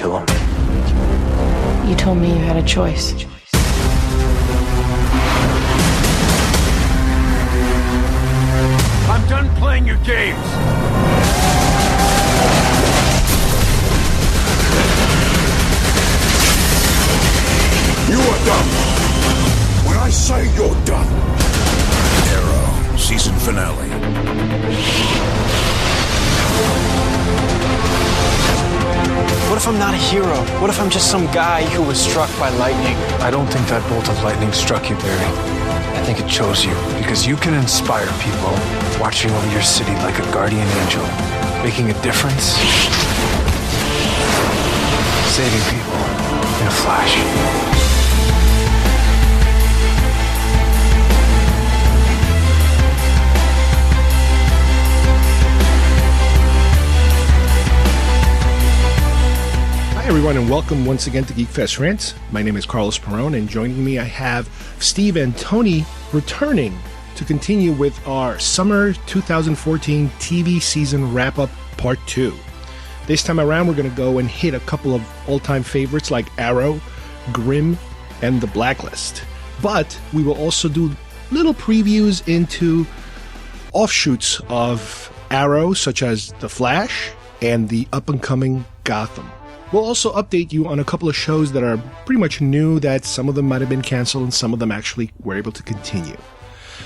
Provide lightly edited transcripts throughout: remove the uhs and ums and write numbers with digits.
kill him. You told me you had a choice. I'm done playing your games. You are done. When I say you're done. Arrow, season finale. What if I'm not a hero? What if I'm just some guy who was struck by lightning? I don't think that bolt of lightning struck you, Barry. I think it chose you because you can inspire people, watching over your city like a guardian angel, making a difference, saving people in a flash. Hi everyone, and welcome once again to Geek Fest Rants. My name is Carlos Perone, and joining me I have Steve and Tony returning to continue with our Summer 2014 TV Season Wrap-Up Part 2. This time around we're going to go and hit a couple of all-time favorites like Arrow, Grimm, and The Blacklist. But we will also do little previews into offshoots of Arrow, such as The Flash and the up-and-coming Gotham. We'll also update you on a couple of shows that are pretty much new, that some of them might have been canceled and some of them actually were able to continue.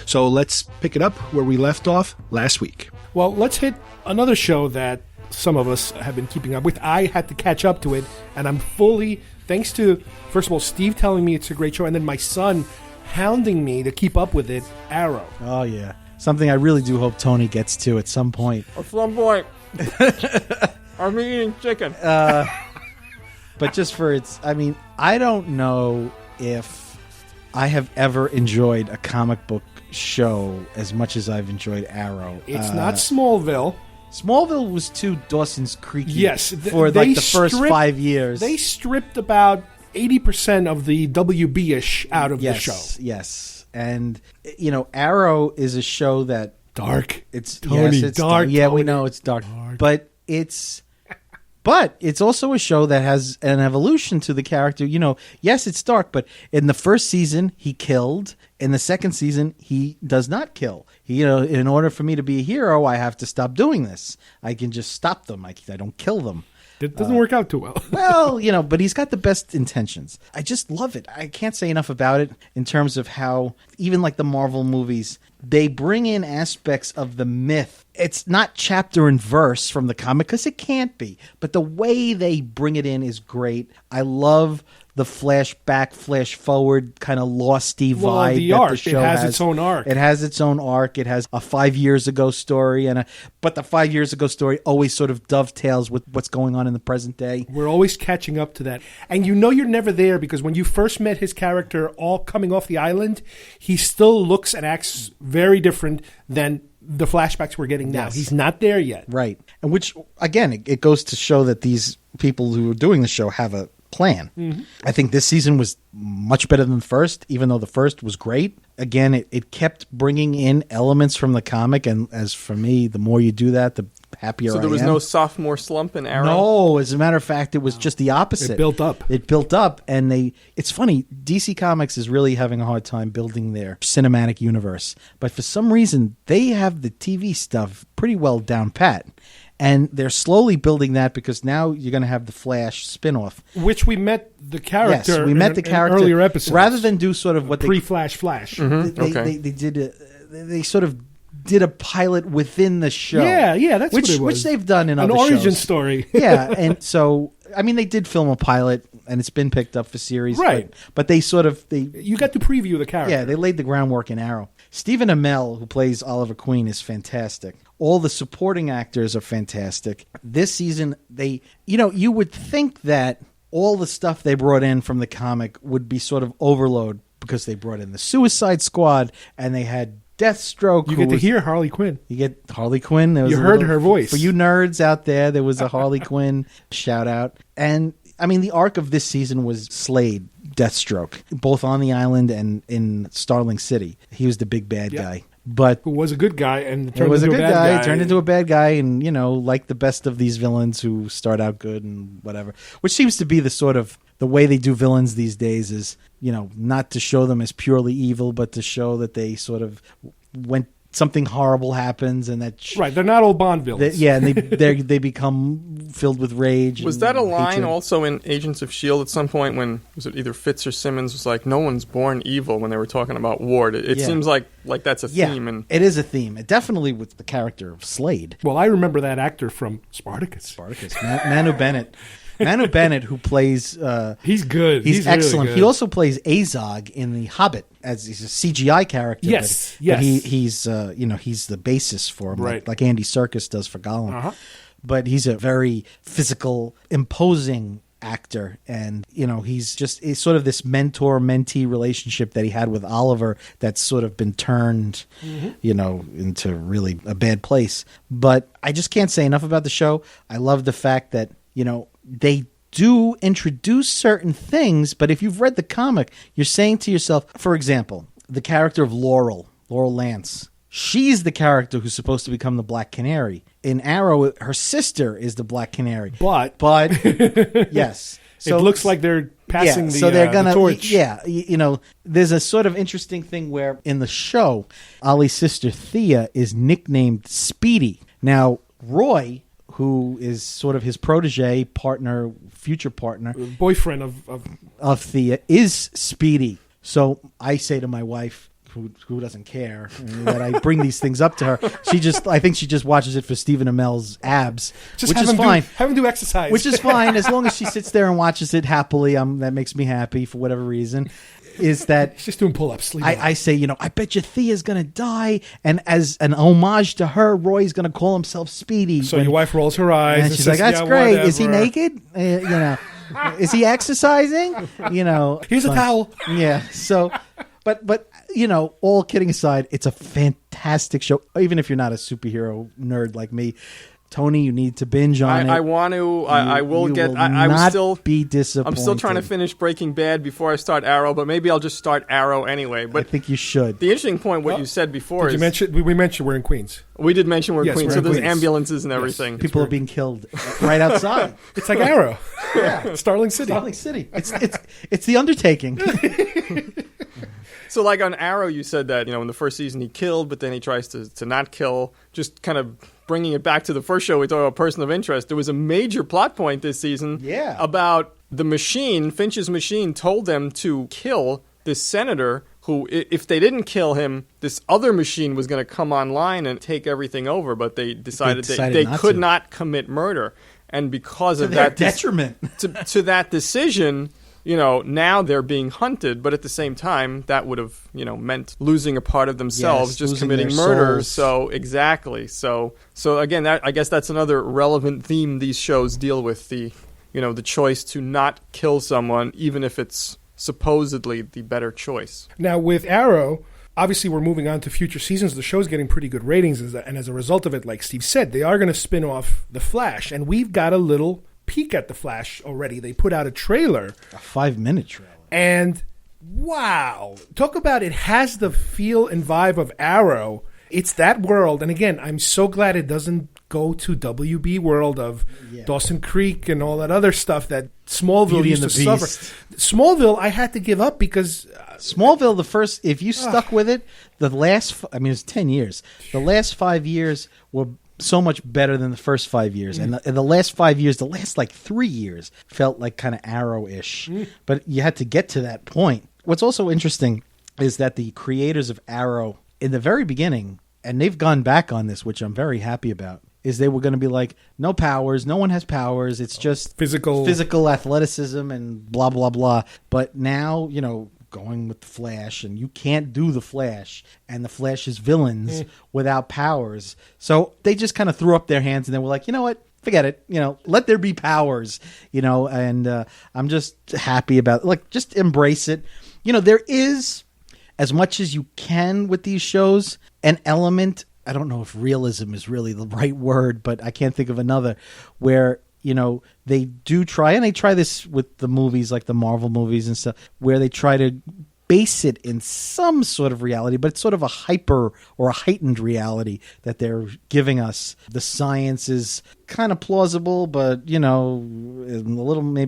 So let's pick it up where we left off last week. Well, let's hit another show that some of us have been keeping up with. I had to catch up to it, and I'm fully, thanks to, first of all, Steve telling me it's a great show, and then my son hounding me to keep up with it, Arrow. Oh, yeah. Something I really do hope Tony gets to at some point. At some point. I'm eating chicken. But just for its, I mean, I don't know if I have ever enjoyed a comic book show as much as I've enjoyed Arrow. It's not Smallville. Smallville was too Dawson's Creek. Yes. For like the first 5 years. They stripped about 80% of the WB-ish out of the show. Yes. And, you know, Arrow is a show that... Dark. It's Tony, dark. Yeah, Tony. we know it's dark. But it's also a show that has an evolution to the character. You know, yes, it's dark, but in the first season, he killed. In the second season, he does not kill. You know, in order for me to be a hero, I have to stop doing this. I can just stop them. I don't kill them. It doesn't work out too well. Well, you know, but he's got the best intentions. I just love it. I can't say enough about it in terms of how, even like the Marvel movies, they bring in aspects of the myth. It's not chapter and verse from the comic, because it can't be. But the way they bring it in is great. I love the flashback, flash forward kind of losty vibe. The that arc. The show it has its own arc. It has its own arc. It has a 5 years ago story, but the 5 years ago story always sort of dovetails with what's going on in the present day. We're always catching up to that. And you know you're never there, because when you first met his character all coming off the island, he still looks and acts very different than the flashbacks we're getting now. Yes. He's not there yet. Right. And which, again, it goes to show that these people who are doing the show have a plan. Mm-hmm. I think this season was much better than the first, even though the first was great. Again, it kept bringing in elements from the comic, and as for me, the more you do that, the happier I am. So there was no sophomore slump in Arrow? No, as a matter of fact, it was just the opposite. It built up. And it's funny, DC Comics is really having a hard time building their cinematic universe. But for some reason, they have the TV stuff pretty well down pat. And they're slowly building that, because now you're going to have the Flash spinoff. Which we met the character. Yes, we met the character in earlier episodes. Rather than do sort of what pre-Flash Flash. Mm-hmm. They sort of did a pilot within the show. Yeah, that's what it was. Which they've done in other shows. An origin story. Yeah, and so, I mean, they did film a pilot, and it's been picked up for series. Right. But they sort of... You got to preview the character. Yeah, they laid the groundwork in Arrow. Stephen Amell, who plays Oliver Queen, is fantastic. All the supporting actors are fantastic. This season, you would think that all the stuff they brought in from the comic would be sort of overload, because they brought in the Suicide Squad, and they had Deathstroke. You get to hear Harley Quinn. You get Harley Quinn. You heard her voice. For you nerds out there, there was a Harley Quinn shout out. And I mean, the arc of this season was Slade, Deathstroke, both on the island and in Starling City. He was the big bad guy. but Who was a good guy and it turned was a into good a bad guy, turned into a bad guy, and like the best of these villains who start out good and whatever. Which seems to be the way they do villains these days is, not to show them as purely evil, but to show that they sort of went. Something horrible happens, and right. They're not all Bond villains. and they become filled with rage. Was and that a line hatred. also in Agents of S.H.I.E.L.D. at some point when, was it either Fitz or Simmons was like, no one's born evil when they were talking about Ward? It seems like that's a theme. And it is a theme. It definitely with the character of Slade. Well, I remember that actor from Spartacus. Manu Bennett. Manu Bennett, who plays... he's good. He's really excellent. good. He also plays Azog in The Hobbit as he's a CGI character. Yes, but yes. he's he's the basis for him, Right. like Andy Serkis does for Gollum. Uh-huh. But he's a very physical, imposing actor, and he's sort of this mentor-mentee relationship that he had with Oliver that's sort of been turned into really a bad place. But I just can't say enough about the show. I love the fact that they do introduce certain things, but if you've read the comic, you're saying to yourself, for example, the character of Laurel Lance, she's the character who's supposed to become the Black Canary. In Arrow, her sister is the Black Canary. But yes. So it looks like they're passing the torch. Yeah, there's a sort of interesting thing where in the show, Ollie's sister Thea is nicknamed Speedy. Now, Roy, who is sort of his protege, future partner, boyfriend of Thea, is Speedy. So I say to my wife, who doesn't care, that I bring these things up to her. I think she just watches it for Stephen Amell's abs, which is fine. Have him do exercise. Which is fine, as long as she sits there and watches it happily. That makes me happy for whatever reason. Is that she's doing pull-ups? I say, I bet you Thea's going to die, and as an homage to her, Roy's going to call himself Speedy. So your wife rolls her eyes, and she's like, "That's great. Whatever. Is he naked? Is he exercising? Here's a towel." Yeah. So, but all kidding aside, it's a fantastic show. Even if you're not a superhero nerd like me. Tony, you need to binge on it. I want to. I will get. I will still be disappointed. I'm still trying to finish Breaking Bad before I start Arrow, but maybe I'll just start Arrow anyway. But I think you should. The interesting point, what you said before, we mentioned we're in Queens. We did mention we're in Queens, so there's Queens. Ambulances and everything. Yes. People are being killed right outside. It's like Arrow. Yeah, Starling City. It's the undertaking. So like on Arrow, you said that, in the first season he killed, but then he tries to not kill. Just kind of bringing it back to the first show, we talked about Person of Interest. There was a major plot point this season about the machine, Finch's machine, told them to kill this senator who, if they didn't kill him, this other machine was going to come online and take everything over, but they decided they could not commit murder. And because of that detriment to that decision... now they're being hunted, but at the same time, that would have, meant losing a part of themselves, just committing murder. So exactly. So again, I guess that's another relevant theme these shows deal with, the choice to not kill someone, even if it's supposedly the better choice. Now with Arrow, obviously we're moving on to future seasons. The show's getting pretty good ratings, and as a result of it, like Steve said, they are going to spin off The Flash, and we've got a little peek at The Flash already. They put out a trailer, a 5-minute trailer, and wow, talk about it has the feel and vibe of Arrow. It's that world, and again, I'm so glad it doesn't go to WB world of Dawson Creek and all that other stuff that Smallville used to suffer. Smallville, I had to give up because Smallville, if you stuck with it, it's 10 years. The last 5 years were so much better than the first 5 years. And the last 5 years, the last 3 years felt like kind of Arrow-ish. But you had to get to that point. What's also interesting is that the creators of Arrow, in the very beginning, and they've gone back on this, which I'm very happy about, is they were going to be like, no powers, no one has powers, it's just physical athleticism and blah, blah, blah. But now, going with the Flash, and you can't do the Flash, and the Flash's villains without powers. So they just kind of threw up their hands, and they were like, you know what? Forget it. Let there be powers. And I'm just happy about it. Just embrace it. There is, as much as you can with these shows, an element. I don't know if realism is really the right word, but I can't think of another where. They do try, and they try this with the movies like the Marvel movies and stuff, where they try to base it in some sort of reality, but it's sort of a hyper or a heightened reality that they're giving us. The science is kind of plausible, but maybe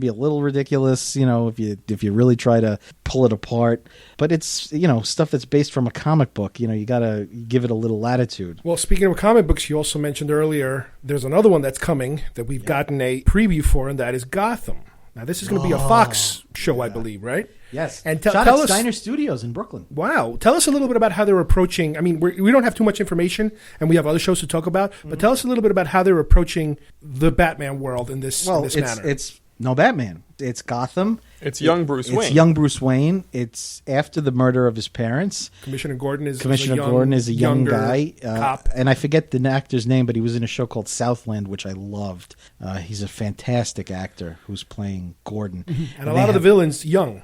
a little ridiculous, if you really try to pull it apart. But it's stuff that's based from a comic book. You got to give it a little latitude. Well, speaking of comic books, you also mentioned earlier there's another one that's coming that we've gotten a preview for, and that is Gotham. Now, this is going to be a Fox show, I believe, right? Yes. And Shot tell at us, Steiner Studios in Brooklyn. Wow. Tell us a little bit about how they're approaching. I mean, we don't have too much information, and we have other shows to talk about, but tell us a little bit about how they're approaching the Batman world in this manner. It's no Batman. It's Gotham. It's young Bruce Wayne. It's young Bruce Wayne. It's after the murder of his parents. Commissioner Gordon is a young guy. Cop. And I forget the actor's name, but he was in a show called Southland, which I loved. He's a fantastic actor who's playing Gordon. And a lot of the villains young.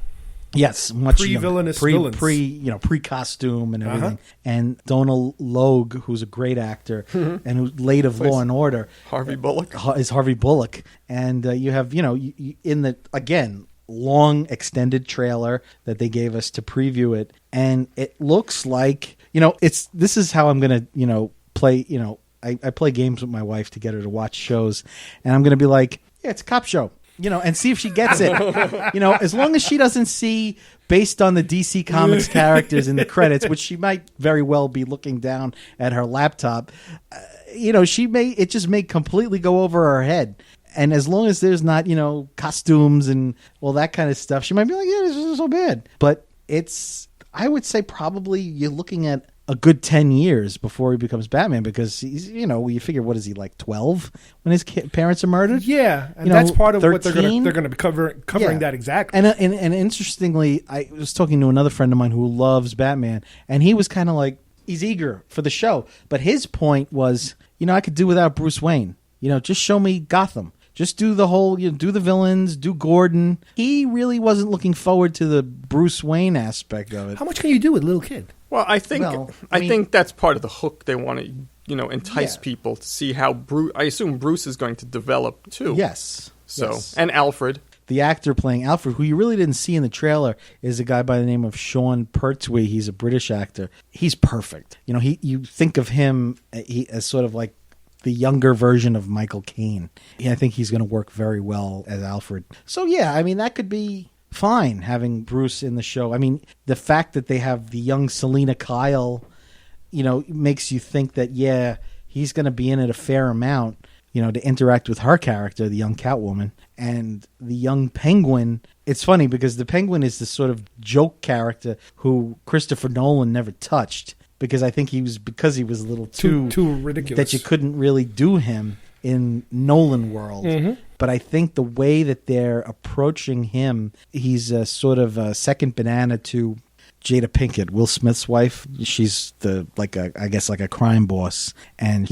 Yes, much pre-villainous villains. Pre-costume and everything. And Donald Logue, who's a great actor and who's late of Law and Order. Harvey Bullock. Is Harvey Bullock. And you have, in the, again, long extended trailer that they gave us to preview it. And it looks like, this is how I'm going to, play, I play games with my wife to get her to watch shows. And I'm going to be like, yeah, it's a cop show. And see if she gets it. As long as she doesn't see, based on the DC Comics characters in the credits, which she might very well be looking down at her laptop, it just may completely go over her head. And as long as there's not, costumes and all that kind of stuff, she might be like, yeah, this isn't so bad. But I would say probably you're looking at a good 10 years before he becomes Batman, because he's, you figure, what is he, like 12 when his parents are murdered? Yeah, and that's part of 13? What they're going to be covering that exactly. And interestingly, I was talking to another friend of mine who loves Batman, and he was kind of like, he's eager for the show. But his point was, I could do without Bruce Wayne. Just show me Gotham. Just do the whole, do the villains, do Gordon. He really wasn't looking forward to the Bruce Wayne aspect of it. How much can you do with a little kid? Well, I think that's part of the hook. They want to, entice people to see how Bruce. I assume Bruce is going to develop too. Yes. So yes. And Alfred. The actor playing Alfred, who you really didn't see in the trailer, is a guy by the name of Sean Pertwee. He's a British actor. He's perfect. You think of him as sort of like the younger version of Michael Caine. I think he's going to work very well as Alfred. So yeah, that could be fine having Bruce in the show. The fact that they have the young Selena Kyle, makes you think that, yeah, he's going to be in it a fair amount, to interact with her character, the young Catwoman, and the young Penguin. It's funny because the Penguin is the sort of joke character who Christopher Nolan never touched, because I think he was a little too ridiculous, that you couldn't really do him in Nolan world. Mm-hmm. But I think the way that they're approaching him, he's a sort of a second banana to Jada Pinkett, Will Smith's wife. She's like a crime boss, and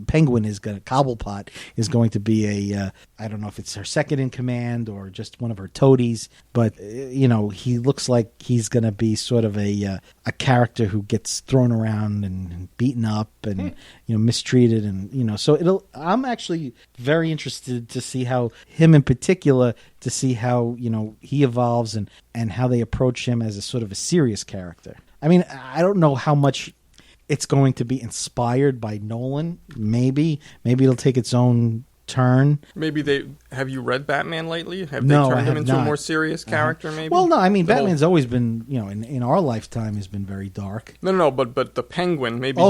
Penguin is going to Cobblepot is going to be I don't know if it's her second in command or just one of her toadies, but he looks like he's going to be sort of a character who gets thrown around and beaten up and mistreated, and so I'm actually very interested to see how him in particular, to see how he evolves and how they approach him as a sort of a serious character. I don't know how much it's going to be inspired by Nolan. Maybe it'll take its own turn. Maybe have you read Batman lately? Have no, they turned I him have into not. a more serious character? Maybe. Well, no. Batman's always been, in our lifetime, has been very dark. No. But the Penguin, maybe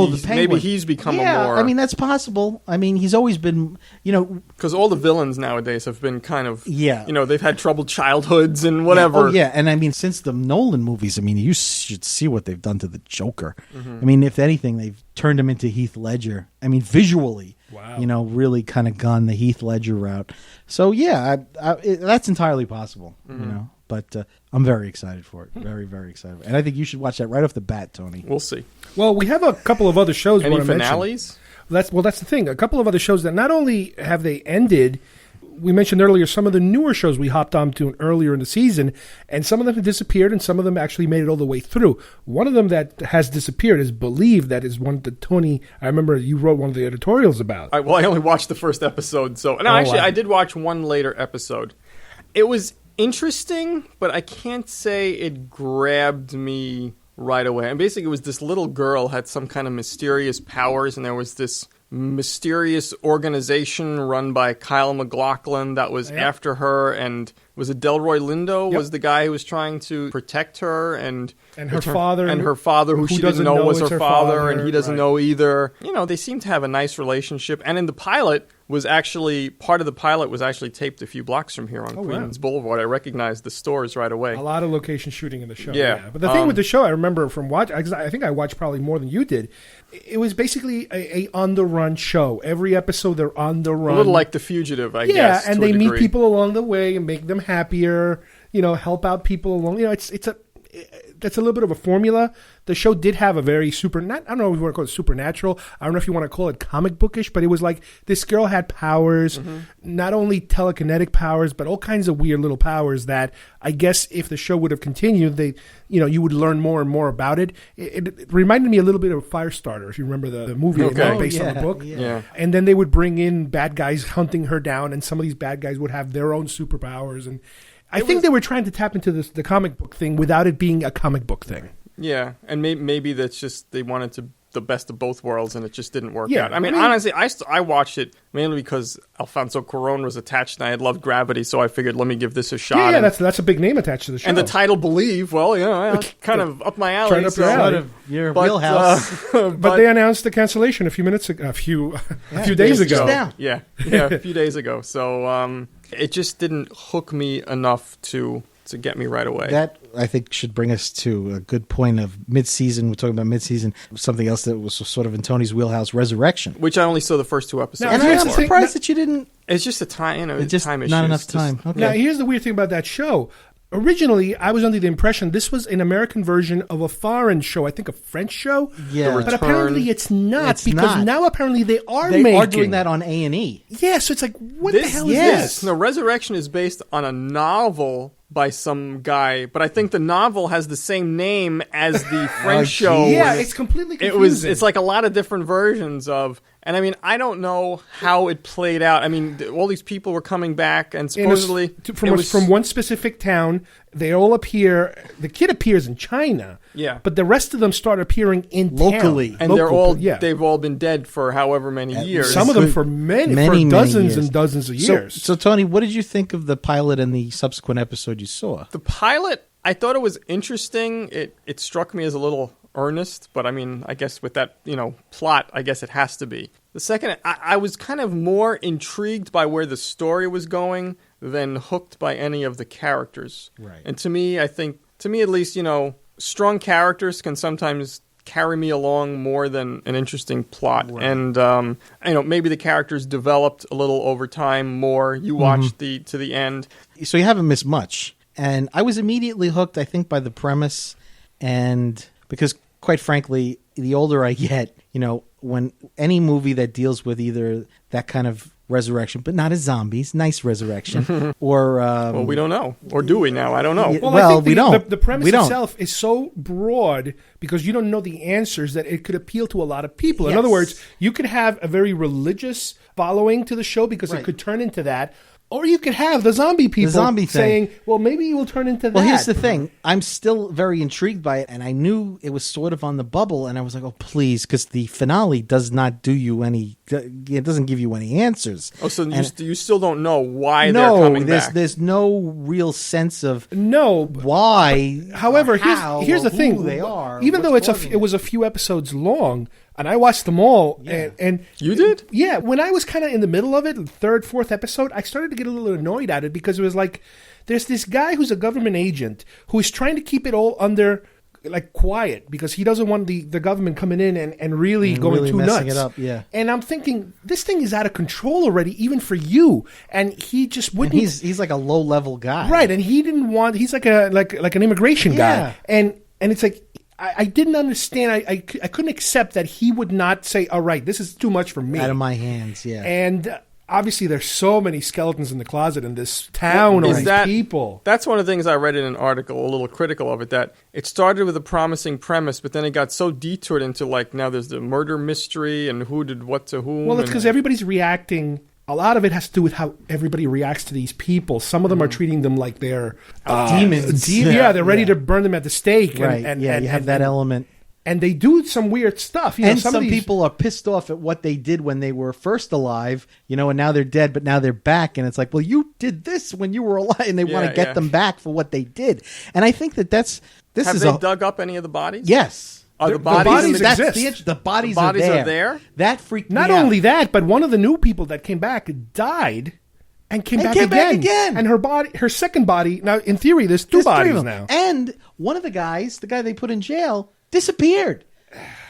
he's become a more. That's possible. He's always been, because all the villains nowadays have been kind of, yeah. They've had troubled childhoods and whatever. Yeah. And since the Nolan movies, you should see what they've done to the Joker. Mm-hmm. If anything, they've turned him into Heath Ledger. Visually. Wow. Really kind of gone the Heath Ledger route. So yeah, that's entirely possible. Mm-hmm. But I'm very excited for it. Very, very excited. And I think you should watch that right off the bat, Tony. We'll see. Well, we have a couple of other shows. Any finales? That's the thing. A couple of other shows that not only have they ended. We mentioned earlier some of the newer shows we hopped on to earlier in the season, and some of them have disappeared, and some of them actually made it all the way through. One of them that has disappeared is Believe. That is one that Tony, I remember you wrote one of the editorials about. I only watched the first episode, so I did watch one later episode. It was interesting, but I can't say it grabbed me right away. And basically, it was this little girl had some kind of mysterious powers, and there was this mysterious organization run by Kyle MacLachlan that was after her, and was it Delroy Lindo was the guy who was trying to protect her, and her father, who she didn't know was her father, and he doesn't right. know either. You know, they seem to have a nice relationship, and in the pilot was actually part of the pilot was actually taped a few blocks from here on Queens Boulevard. I recognized the stores right away. A lot of location shooting in the show. Yeah. But the thing with the show, I remember from watching, I think I watched probably more than you did. It was basically a on the run show. Every episode they're on the run. A little like The Fugitive, I guess. Yeah, and to they a meet degree. people along the way and make them happier. You know, help out people along. You know, that's a little bit of a formula. The show did have a very I don't know if you want to call it supernatural. I don't know if you want to call it comic bookish, but it was like this girl had powers, not only telekinetic powers, but all kinds of weird little powers that I guess if the show would have continued, you would learn more and more about it. It reminded me a little bit of Firestarter, if you remember the movie based on the book. Yeah. And then they would bring in bad guys hunting her down, and some of these bad guys would have their own superpowers. And I think they were trying to tap into the comic book thing without it being a comic book thing. Yeah, and maybe that's just they wanted to the best of both worlds, and it just didn't work Yeah, out. I mean, honestly, I watched it mainly because Alfonso Cuarón was attached, and I had loved Gravity, so I figured let me give this a shot. Yeah, that's a big name attached to the show. And the title "Believe," well, kind of up my alley. Right up your alley. Your wheelhouse. But they announced the cancellation a few days ago. Yeah, a few days ago. So it just didn't hook me enough to get me right away. That, I think, should bring us to a good point of mid-season. We're talking about mid-season. Something else that was sort of in Tony's wheelhouse, Resurrection. Which I only saw the first 2 episodes. And I'm surprised that you didn't... It's just a time, It's just time issue. not enough time. Okay. Now, here's the weird thing about that show. Originally, I was under the impression this was an American version of a foreign show. I think a French show. Yeah. But apparently it's not. It's because not. now apparently they are doing that on A&E. Yeah, so it's like, what the hell is this? No, Resurrection is based on a novel by some guy, but I think the novel has the same name as the French show. Yeah, it's completely confusing. It's like a lot of different versions of, and I mean, I don't know how it played out. I mean, all these people were coming back, and supposedly from one specific town, they all appear. The kid appears in China, but the rest of them start appearing in locally, town. And they've all been dead for however many years. Some of them for many dozens and dozens of years. So Tony, what did you think of the pilot and the subsequent episode you saw? The pilot, I thought it was interesting. It struck me as a little earnest, but I mean, I guess with that, plot, I guess it has to be. The second, I was kind of more intrigued by where the story was going than hooked by any of the characters. Right. And to me at least, strong characters can sometimes carry me along more than an interesting plot. Right. And, maybe the characters developed a little over time more. You watched to the end. So you haven't missed much. And I was immediately hooked, I think, by the premise. And because, quite frankly, the older I get, when any movie that deals with either that kind of resurrection, but not as zombies, nice resurrection, or... well, we don't know. Or do we now? I don't know. Well, we don't. The premise itself is so broad because you don't know the answers that it could appeal to a lot of people. In other words, you could have a very religious following to the show because it could turn into that. Or you could have the zombie people saying, well, maybe you will turn into that. Well, here's the thing. I'm still very intrigued by it, and I knew it was sort of on the bubble, and I was like, oh, please, because the finale does not do you any... It doesn't give you any answers. Oh, so you still don't know why they're coming back? There's no real sense of why. However, here's the thing. Who they are. Even though it was a few episodes long, and I watched them all. Yeah. And you did? Yeah. When I was kind of in the middle of it, the third, fourth episode, I started to get a little annoyed at it because it was like, there's this guy who's a government agent who is trying to keep it all under, like, quiet because he doesn't want the government coming in and really going really too messing nuts. It up, yeah. And I'm thinking, this thing is out of control already, even for you. And he just wouldn't. And he's like a low level guy, right? And he didn't want. He's like an immigration guy, and it's like. I didn't understand. I couldn't accept that he would not say, all right, this is too much for me. Out of my hands, yeah. And obviously there's so many skeletons in the closet in this town or these people. That's one of the things I read in an article, a little critical of it, that it started with a promising premise, but then it got so detoured into, like, now there's the murder mystery and who did what to whom. Well, it's because everybody's reacting a lot of it has to do with how everybody reacts to these people. Some of them are treating them like they're demons. Yeah, they're ready to burn them at the stake. Right. And you have that element. And they do some weird stuff. You know, And some of these, people are pissed off at what they did when they were first alive, you know, and now they're dead, but now they're back. And it's like, well, you did this when you were alive, and they want to get them back for what they did. And I think this Have is they dug up any of the bodies? Yes. Are the The bodies, bodies in exist. The bodies are are there? That freaked me not out. only that, but one of the new people that came back died and came back again. And her second body. Now, in theory, there's two bodies now. And one of the guys, the guy they put in jail, disappeared.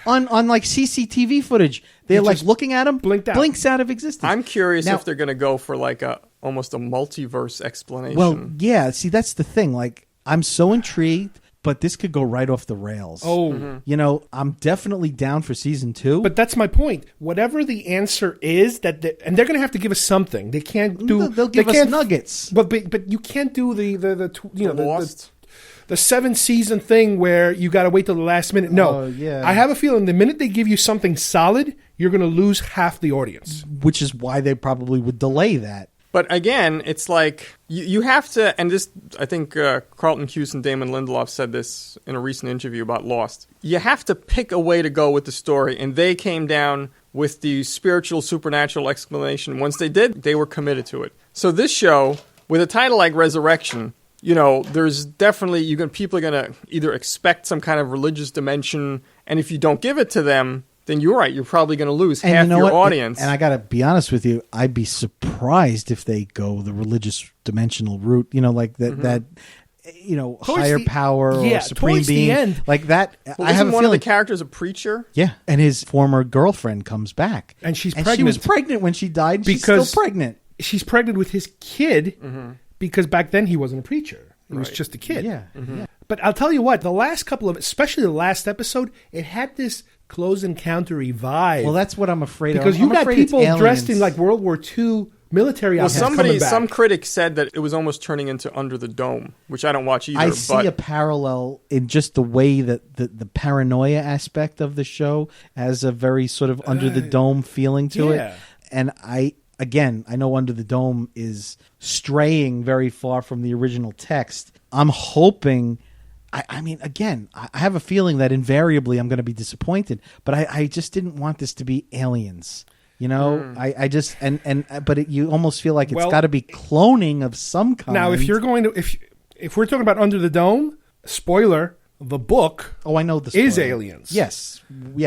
On like CCTV footage, they're like looking at him, blinks out of existence. I'm curious now, if they're going to go for like almost a multiverse explanation. Well, yeah. See, that's the thing. Like, I'm so intrigued, but this could go right off the rails. Oh, you know, I'm definitely down for season 2. But that's my point. Whatever the answer is, and they're going to have to give us something. They can't do. They'll give us nuggets. But you can't do the Lost. The 7-season thing where you got to wait till the last minute. No, yeah. I have a feeling the minute they give you something solid, you're going to lose half the audience. Which is why they probably would delay that. But again, it's like you have to, and this, I think Carlton Cuse and Damon Lindelof said this in a recent interview about Lost. You have to pick a way to go with the story, and they came down with the spiritual, supernatural explanation. Once they did, they were committed to it. So this show, with a title like Resurrection, you know, there's definitely people are gonna either expect some kind of religious dimension, and if you don't give it to them, then you're right. You're probably going to lose half your audience. And I got to be honest with you, I'd be surprised if they go the religious dimensional route. You know, like that you know, higher power or supreme being, end, like that. Well, I have a one feeling of the characters a preacher. Yeah, and his former girlfriend comes back, and she's and pregnant. She was pregnant when she died. And because she's still pregnant. She's pregnant with his kid because back then he wasn't a preacher. He was just a kid. Yeah. But I'll tell you what, the last couple of, especially the last episode, it had this close encounter-y vibe. Well, that's what I'm afraid of. Because you got people dressed in like World War II military outfits coming back. Some critics said that it was almost turning into Under the Dome, which I don't watch either. I see a parallel in just the way that the paranoia aspect of the show has a very sort of Under the Dome feeling to it. And I know Under the Dome is straying very far from the original text. I'm hoping... I mean, again, I have a feeling that invariably I'm going to be disappointed, but I just didn't want this to be aliens. You know, I just but you almost feel like it's got to be cloning of some kind. Now, if you're going to if we're talking about Under the Dome, spoiler, the book. Oh, I know the is aliens. Yes.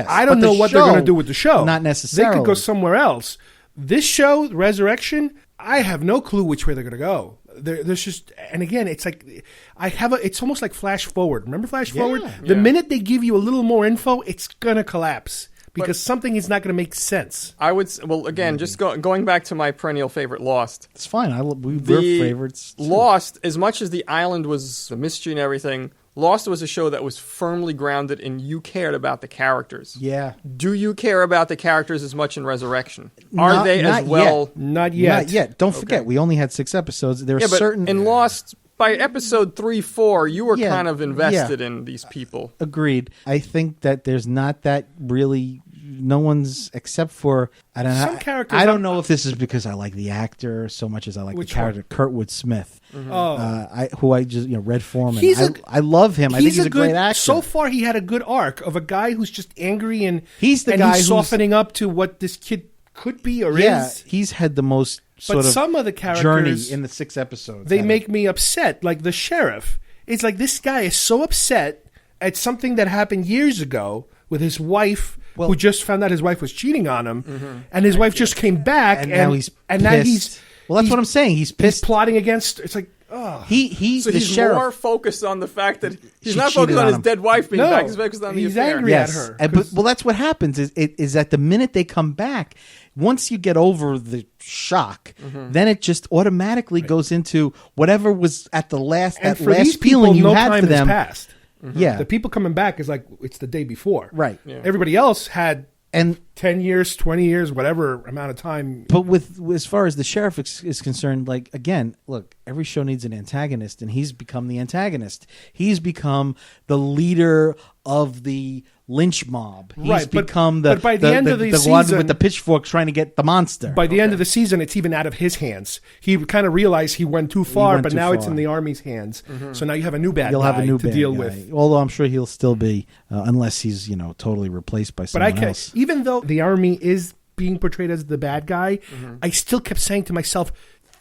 I don't know what they're going to do with the show. Not necessarily. They could go somewhere else. This show, Resurrection, I have no clue which way they're going to go. There's just, and again, it's like it's almost like Flash Forward. Remember Flash Forward? The minute they give you a little more info, it's gonna collapse because something is not gonna make sense. I would, again, just going back to my perennial favorite, Lost. It's fine. We're favorites. Too. Lost, as much as the island was the mystery and everything, Lost was a show that was firmly grounded in you cared about the characters. Yeah. Do you care about the characters as much in Resurrection? Are they as well? Not yet. Not yet. Don't forget, we only had 6 episodes. There are certain... in Lost, by episode 3, 4, you were kind of invested in these people. Agreed. I think that there's not that really... No one's, except for... I don't know. Some characters... I don't know if this is because I like the actor so much as I like the character, Kurtwood Smith. Who I just, Red Foreman. I love him. I think he's a great actor. So far, he had a good arc of a guy who's just angry and he's the guy who's softening up to what this kid could be or is. He's had the most sort of some of the characters journey in the 6 episodes. They make me upset. Like the sheriff. It's like this guy is so upset at something that happened years ago with his wife, who just found out his wife was cheating on him, and his wife just came back, and now he's pissed. Now he's well. That's what I'm saying. He's pissed. He's plotting against. It's like, oh, he's so the he's sheriff. more focused on the fact that he's not focused on his dead wife being back. He's focused on the affair. He's angry at her. But that's what happens. Is that the minute they come back, once you get over the shock, then it just automatically goes into whatever was at the last. And that for last these feeling people, you no had time for them. has passed. Yeah, the people coming back is like it's the day before. Right. Yeah. Everybody else had and 10 years, 20 years, whatever amount of time. But with as far as the sheriff is concerned, like again, look, every show needs an antagonist, and he's become the antagonist. He's become the leader of the lynch mob. He's Right, but- become but by the end of the one season- with the pitchfork trying to get the monster. By the end of the season, it's even out of his hands. He kind of realized he went too far, went but too now it's far. in the Army's hands. So now you have a new bad You'll guy have a new to bad deal guy. with. Although I'm sure he'll still be, unless he's totally replaced by But someone else. even though the Army is being portrayed as the bad guy, I still kept saying to myself,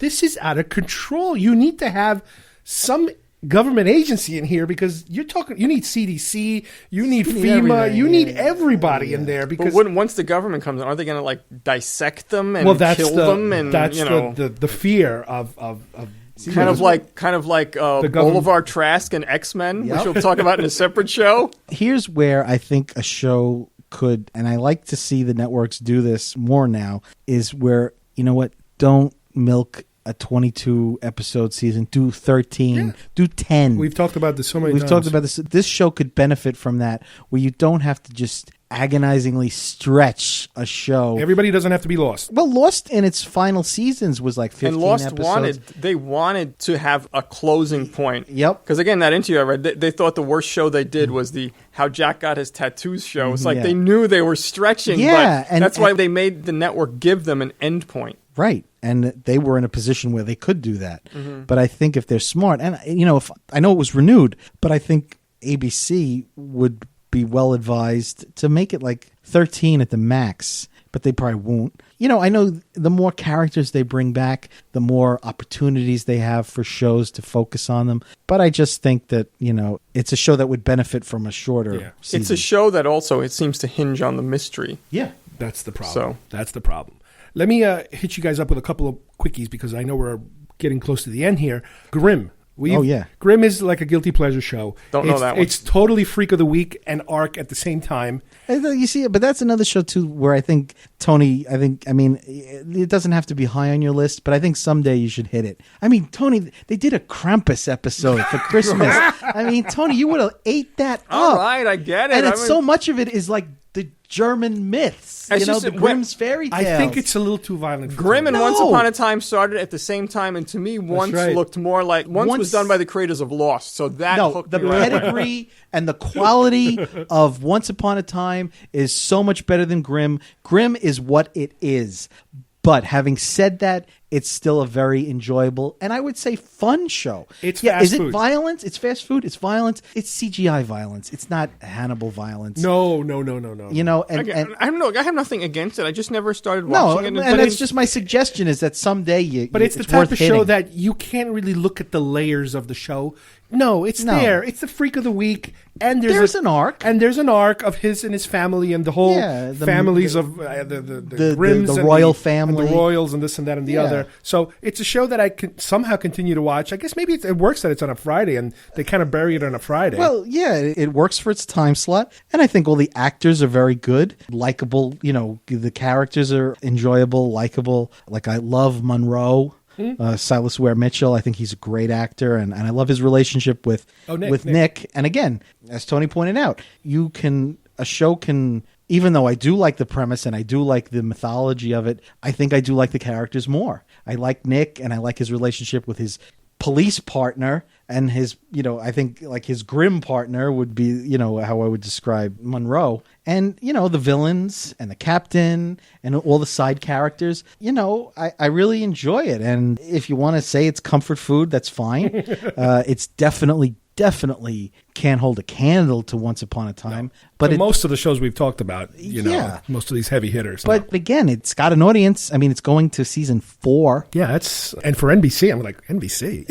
this is out of control. You need to have some government agency in here because you need CDC, you need FEMA, everything. you need everybody in there because But once the government comes in, aren't they going to like dissect them and kill them? And that's the fear of kind of like Bolivar Trask and X-Men, which we'll talk about in a separate show. Here's where I think a show could, and I like to see the networks do this more now, is where, you know what, don't milk a 22 episode season, do 13, do 10. We've talked about this so many times. We've talked about this. This show could benefit from that, where you don't have to just agonizingly stretch a show. Everybody doesn't have to be lost. Well, Lost in its final seasons was like 15 And Lost episodes. wanted to have a closing point. Yep. Because again, that interview I read, they thought the worst show they did was the How Jack Got His Tattoos show. It's like they knew they were stretching, but that's why they made the network give them an end point. Right. And they were in a position where they could do that. But I think if they're smart, and if I know it was renewed, but I think ABC would be well advised to make it like 13 at the max, but they probably won't. I know the more characters they bring back, the more opportunities they have for shows to focus on them. But I just think that, it's a show that would benefit from a shorter season. It's a show that also, it seems to hinge on the mystery. Yeah. That's the problem. So that's the problem. Let me hit you guys up with a couple of quickies because I know we're getting close to the end here. Grimm. Grimm is like a guilty pleasure show. Don't know that one. It's totally Freak of the Week and Arc at the same time. You see, but that's another show too where I think, Tony, it doesn't have to be high on your list, but I think someday you should hit it. Tony, they did a Krampus episode for Christmas. Tony, you would have ate that up. All right, I get it. And so much of it is like the German myths, the Grimm's fairy tales. I think it's a little too violent for Grimm me. and Once Upon a Time started at the same time, and to me, Once looked more like... Once was done by the creators of Lost, so that hooked me right. Pedigree and the quality of Once Upon a Time is so much better than Grimm. Grimm is what it is. But having said that, it's still a very enjoyable and I would say fun show. It's fast food. Is food. it violence? It's fast food. It's violence. It's CGI violence. It's not Hannibal violence. No. I don't know. I have nothing against it. I just never started No, watching it. and that's just my suggestion is that someday But it's the type of show that you can't really look at the layers of the show. No, it's there. It's the Freak of the Week, and there's an arc, and there's an arc of his and his family and the whole families of the Grimms, the and royal family, and the royals, and this and that and the other. So it's a show that I can somehow continue to watch. I guess maybe it works that it's on a Friday, and they kind of bury it on a Friday. Well, yeah, it works for its time slot, and I think all the actors are very good, likable. The characters are enjoyable, likable. Like I love Monroe. Silas Ware Mitchell, I think he's a great actor, and I love his relationship with Nick. And again, as Tony pointed out, a show can, even though I do like the premise and I do like the mythology of it, I think I do like the characters more. I like Nick, and I like his relationship with his police partner and his, I think like his grim partner would be, how I would describe Monroe. And, the villains and the captain and all the side characters, I really enjoy it. And if you want to say it's comfort food, that's fine. It's definitely can't hold a candle to Once Upon a Time. But most of the shows we've talked about, most of these heavy hitters. But again, it's got an audience. It's going to season 4. Yeah, and for NBC, I'm like, NBC.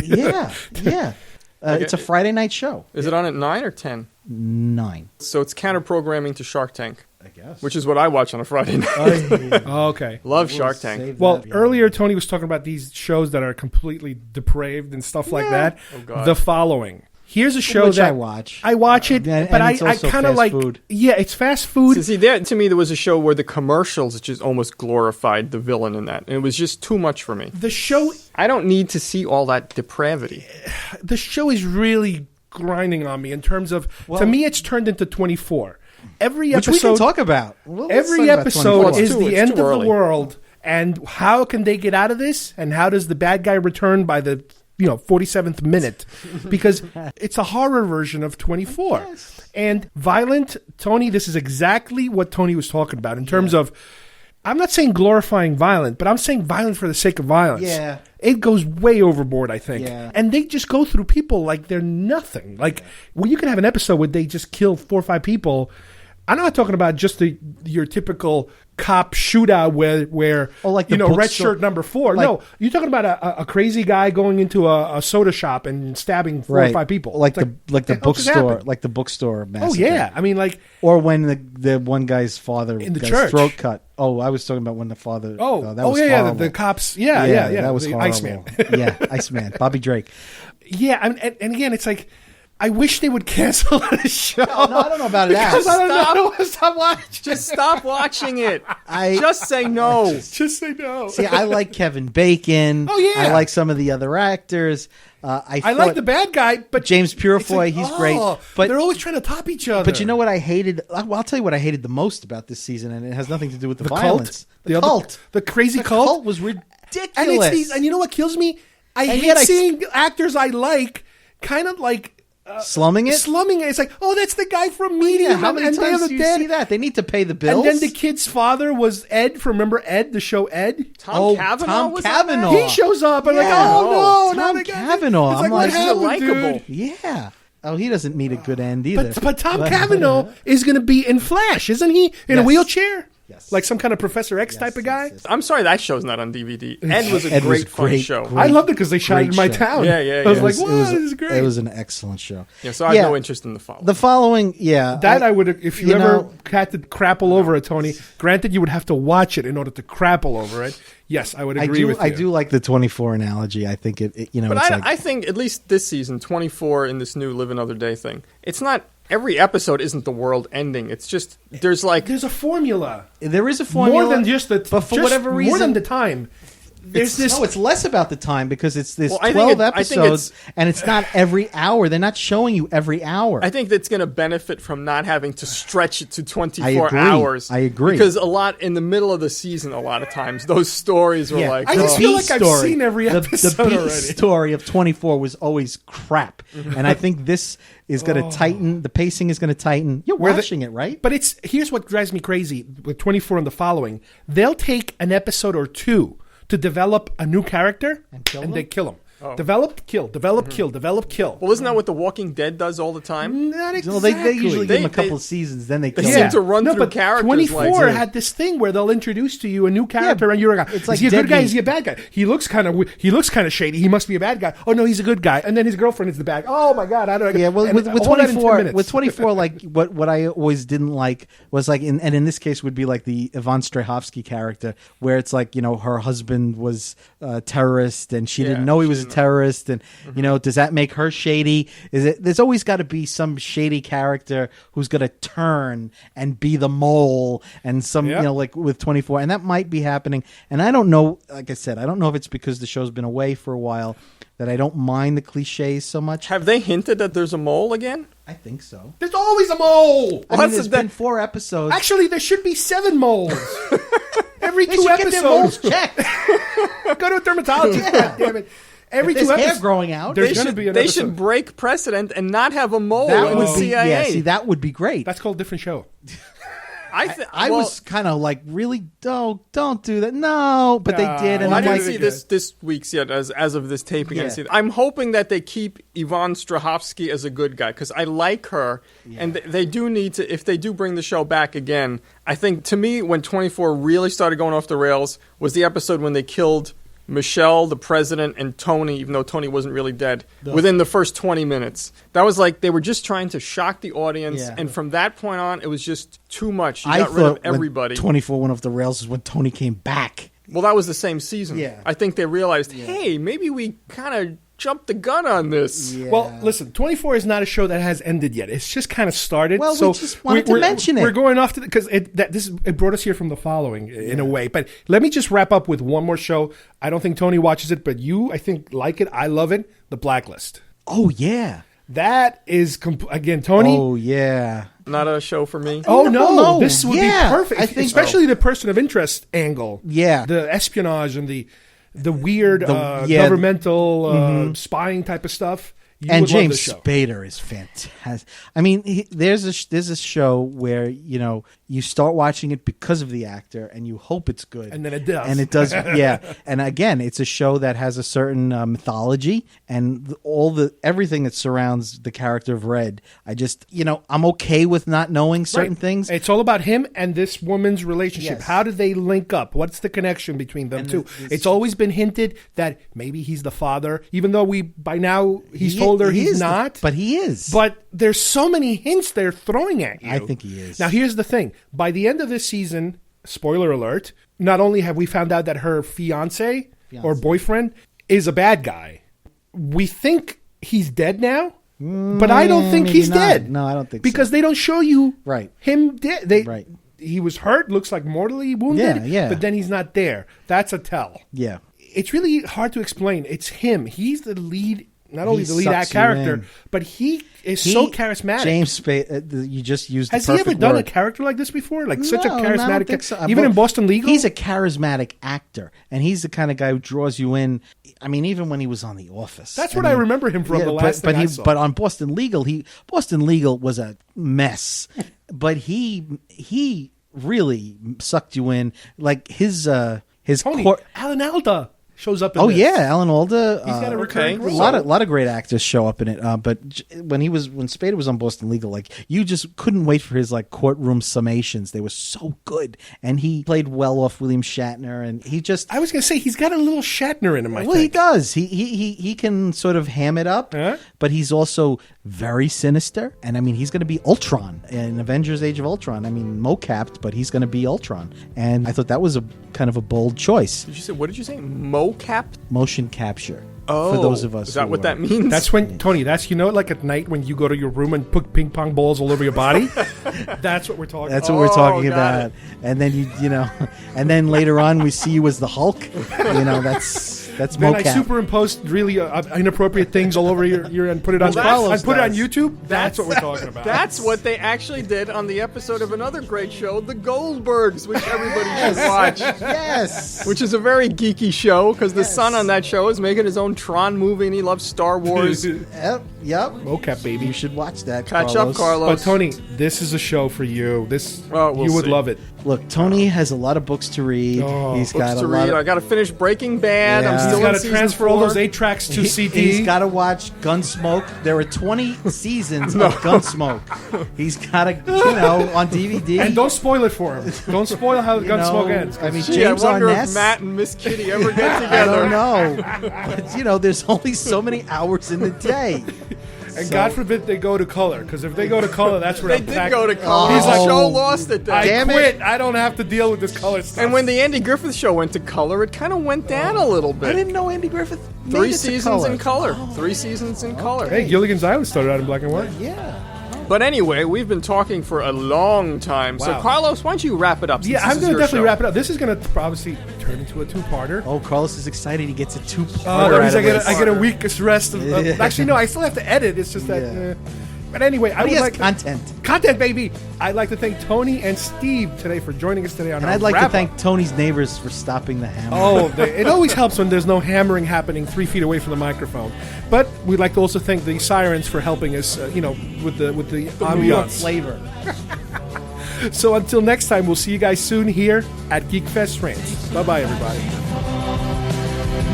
Yeah. It's a Friday night show. Is it on at 9 or 10? 9. So it's counter-programming to Shark Tank. I guess. Which is what I watch on a Friday night. Okay. Love Shark Tank. Well, earlier Tony was talking about these shows that are completely depraved and stuff like that. Oh, God. The following. Here's a show Which that I watch. I watch it, And but it's I also kind of fast like. food. Yeah, it's fast food. So see, to me, there was a show where the commercials just almost glorified the villain in that, and it was just too much for me. The show, I don't need to see all that depravity. the show is really grinding on me in terms of. To me, it's turned into 24. Every episode, which we can talk about. Every episode is the end of early. the world, and how can they get out of this? And how does the bad guy return by the 47th minute because it's a horror version of 24. Yes. And violent, Tony, this is exactly what Tony was talking about in terms of, I'm not saying glorifying violence, but I'm saying violence for the sake of violence. Yeah. It goes way overboard, I think. Yeah. And they just go through people like they're nothing. Like, well, you can have an episode where they just kill 4 or 5 people. I'm not talking about just your typical cop shootout where like the red bookstore- shirt number 4. like- No, you're talking about a crazy guy going into a soda shop and stabbing 4 or 5 people. like It's the hell just bookstore, happened? like the bookstore massacre. Oh yeah, I mean like Or when the one guy's father In the got church. his throat cut. Oh, I was talking about when the father. that was was horrible. the cops. Yeah. That was the horrible. Iceman. Yeah, Iceman, Bobby Drake. Yeah, and again, it's like I wish they would cancel the show. No, I don't know about that. Because I don't know. Stop watching. Just stop watching it. I- Just say no. Just say no. See, I like Kevin Bacon. Oh, yeah. I like some of the other actors. I I like the bad guy, but James it's Purefoy. like, He's great, but they're always trying to top each other. But you know what I hated? Well, I'll tell you what I hated the most about this season, and it has nothing to do with the, cult? violence. The other- cult. the crazy The cult? cult was ridiculous. and it's these, and you know what kills me? I And hate yet seeing actors I like kind of like slumming it. slumming it. It's like, oh, that's the guy from Medium. Yeah, how many and Day of times the do you Dead. see that? They need to pay the bills. And then the kid's father was Ed from, remember Ed, the show Ed? Tom Cavanaugh Tom was Cavanaugh. He shows up and like, Yeah. oh no, not Tom the guy. Cavanaugh. It's I'm what like, he's happened, likable. dude? Yeah. Oh, he doesn't meet a good end either. But Tom Cavanaugh is going to be in Flash, isn't he? In a Yes. wheelchair? Yes. Like some kind of Professor X type of guy? yes. I'm sorry that show's not on DVD. Ed was a Ed was great, fun great, show. great. I loved it because they shot it Great in my show. town. Yeah, yeah, I was yeah. like, wow, this is great. It was an excellent show. Yeah, so I have no interest in the follow. The following, yeah. That I would, if you you ever know- had to crapple over it, Tony. Granted, you would have to watch it in order to crapple over it. Yes, I would agree with you. I do like the 24 analogy. I think it you know, But it's I think at least this season, 24 in this new Live Another Day thing, it's not, every episode isn't the world ending. It's just, there's There's a formula. there is a formula. More than just the, but for whatever reason, more than the time. There's this. No, it's less about the time because it's this Well, I 12 think I think episodes, and it's not every hour. They're not showing you every hour. I think that's going to benefit from not having to stretch it to 24 I agree. hours. I agree. Because a lot, in the middle of the season, a lot of times, those stories were like, I just the feel B like I've story- seen every the episode B already. story of 24 was always crap, and I think this is going to tighten. The pacing is going to tighten. You're watching it, right? But here's what drives me crazy with 24 and the following. They'll take an episode or two to develop a new character, and they kill him. Develop, kill, develop, kill, develop, kill. well, isn't that what The Walking Dead does all the time? Not exactly. Well, they usually give them a They- couple of seasons, then they kill They them. seem to run through but characters 24 like- had this thing where they'll introduce to you a new character, and you're like, it's like is he a good guy? Deadbeat. Is he a bad guy? He looks kind of shady. He must be a bad guy. Oh no, he's a good guy. And then his girlfriend is the bad guy. Oh my god, I don't. Yeah, well, and with all that in 10 24, minutes. with 24, like what I always didn't like was like, and in this case would be like the Yvonne Strahovski character, where it's like, you know, her husband was a terrorist and she didn't know he was a terrorist, and you know, does that make her shady? There's always got to be some shady character who's going to turn and be the mole, and some Yep. you know, like with 24, and that might be happening. And I don't know, like I said, I don't know if it's because the show's been away for a while that I don't mind the cliches so much. Have they hinted that there's a mole again? I think so. There's always a mole. I mean, there's been 4 episodes. Actually, there should be 7 moles. Every they 2 should get their moles episodes. checked. Go to a dermatologist. God damn it. Every If there's 2 hair episodes growing out, there's They going to should, be an they episode. should break precedent and not have a mole that in would the be CIA. yeah. See, that would be great. That's called a different show. I was kind of like, really, don't do that. No, but they did, and I I'm didn't like, see this week's yet as of this taping. I didn't Yeah. see that. I'm hoping that they keep Yvonne Strahovski as a good guy because I like her, and they do need to. If they do bring the show back again, I think to me when 24 really started going off the rails was the episode when they killed Michelle, the president, and Tony, even though Tony wasn't really dead, within the first 20 minutes. That was like they were just trying to shock the audience, Yeah. and from that point on, it was just too much. You I got rid of thought everybody. when 24 went off the rails is when Tony came back. Well, that was the same season. Yeah. I think they realized, hey, maybe we kind of jumped the gun on this. Yeah. Well, listen, 24 is not a show that has ended yet. It's just kind of started. Well, we so just wanted to we're- mention it. We're going off to because it brought us here from the following in a way. But let me just wrap up with one more show. I don't think Tony watches it, but you, I think, like it. I love it. The Blacklist. Oh yeah. That is again, Tony. Oh yeah. Not a show for me. Oh no, no. this would Yeah, be perfect. I think- especially the person of interest angle. Yeah. the espionage and the the weird governmental spying type of stuff. And James Spader is fantastic. I mean, there's a show where you start watching it because of the actor, and you hope it's good, and then it does, and it does. Yeah, and again, it's a show that has a certain mythology and everything that surrounds the character of Red. I just, I'm okay with not knowing certain things. It's all about him and this woman's relationship. Yes. How do they link up? What's the connection between them two? It's always been hinted that maybe he's the father, even though by now he's told her he's not. But he is. But there's so many hints they're throwing at you. I think he is. Now, here's the thing. By the end of this season, spoiler alert, not only have we found out that her fiance or boyfriend is a bad guy, we think he's dead now, but I don't think he's dead. No, I don't think because they don't show you him dead. Right. He was hurt, looks like mortally wounded, yeah. but then he's not there. That's a tell. Yeah. It's really hard to explain. It's him. He's the lead. Not only the lead sucks character, but he is so charismatic. James Spader, you just used the Has perfect he ever done word. a character like this before? Like such a No, charismatic, I don't think so. even in Boston Legal? He's a charismatic actor, and he's the kind of guy who draws you in. I mean, even when he was on The Office. That's what I remember him from the last thing I saw. But on Boston Legal was a mess. But he really sucked you in. Like his Tony, Alan Alda shows up in this. Alan Alda. He's got a recurring role. A lot of great actors show up in it. But when Spader was on Boston Legal, like you just couldn't wait for his like courtroom summations. They were so good, and he played well off William Shatner. And he just I was going to say he's got a little Shatner in him. He does. He can sort of ham it up, but he's also very sinister. And I mean, he's going to be Ultron in Avengers: Age of Ultron. I mean, mo-capped, but he's going to be Ultron. And I thought that was a kind of a bold choice. What did you say? Mo-cap? Motion capture. Oh, for those of us. Is that what that means? That's when, Tony, like at night when you go to your room and put ping pong balls all over your body. That's what we're talking about. That's what we're talking about. And then and then later on we see you as the Hulk. That's then mocap. I superimpose really inappropriate things all over your and put it on YouTube. That's what we're talking about. That's what they actually did on the episode of another great show, The Goldbergs, which everybody should watch. Yes. Which is a very geeky show because the son on that show is making his own Tron movie and he loves Star Wars. Yep. Mocap, baby. You should watch that. Catch up, Carlos. But Tony, this is a show for you. You would love it. Look, Tony has a lot of books to read. He's got a lot. I got to finish Breaking Bad. Yeah. I'm still He's got in to transfer all those 8 tracks to CD. He's got to watch Gunsmoke. There are 20 seasons of Gunsmoke. He's got to, on DVD. And don't spoil it for him. Don't spoil how Gunsmoke ends. I mean, I James wonder Arness. if Matt and Miss Kitty ever get together. I don't know. But, there's only so many hours in the day. And God forbid they go to color, because if they go to color, that's where they did go to color. He's like, the show lost it. I quit. I don't have to deal with this color stuff. And when the Andy Griffith show went to color, it kind of went down a little bit. I didn't know Andy Griffith made 3 it to seasons color. in color. 3 seasons in color. Hey, Gilligan's Island started out in black and white. Yeah. But anyway, we've been talking for a long time. Wow. So, Carlos, why don't you wrap it up? Yeah, I'm going to definitely wrap it up. This is going to obviously turn into a 2-parter. Oh, Carlos is excited. He gets a 2-parter. I get a week's rest. Actually, no, I still have to edit. It's just that. But anyway, I would like content, baby. I'd like to thank Tony and Steve today for joining us today on. And I'd like to thank Tony's neighbors for stopping the hammer. Oh, it always helps when there's no hammering happening 3 feet away from the microphone. But we'd like to also thank the sirens for helping us, with the ambiance flavor. So until next time, we'll see you guys soon here at Geek Fest Rants. Bye bye, everybody.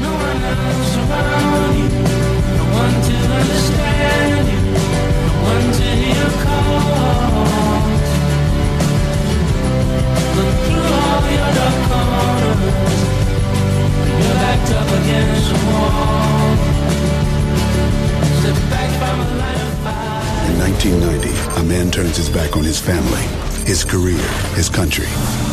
No one else around you, no one to understand you. One to hear calls. Look through all your dark corners. You're backed up against the wall. Step back from a line of fire. In 1990, a man turns his back on his family, his career, his country.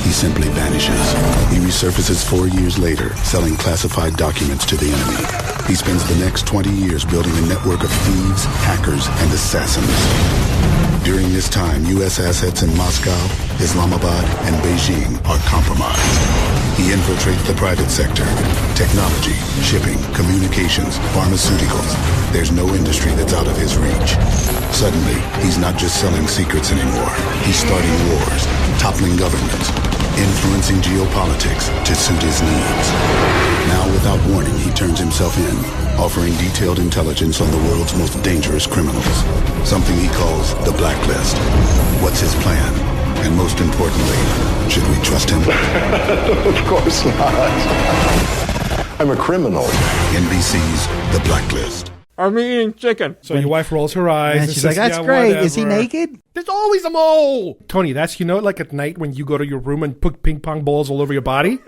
He simply vanishes. He resurfaces 4 years later, selling classified documents to the enemy. He spends the next 20 years building a network of thieves, hackers, and assassins. During this time, U.S. assets in Moscow, Islamabad, and Beijing are compromised. He infiltrates the private sector, technology, shipping, communications, pharmaceuticals. There's no industry that's out of his reach. Suddenly, he's not just selling secrets anymore. He's starting wars, toppling governments, influencing geopolitics to suit his needs. Now, without warning, he turns himself in, offering detailed intelligence on the world's most dangerous criminals. Something he calls the Blacklist. What's his plan? And most importantly, should we trust him? Of course not. I'm a criminal. NBC's The Blacklist. I'm eating chicken. So your wife rolls her eyes. And she's like, that's great. Is he naked? There's always a mole. Tony, that's, like at night when you go to your room and put ping pong balls all over your body?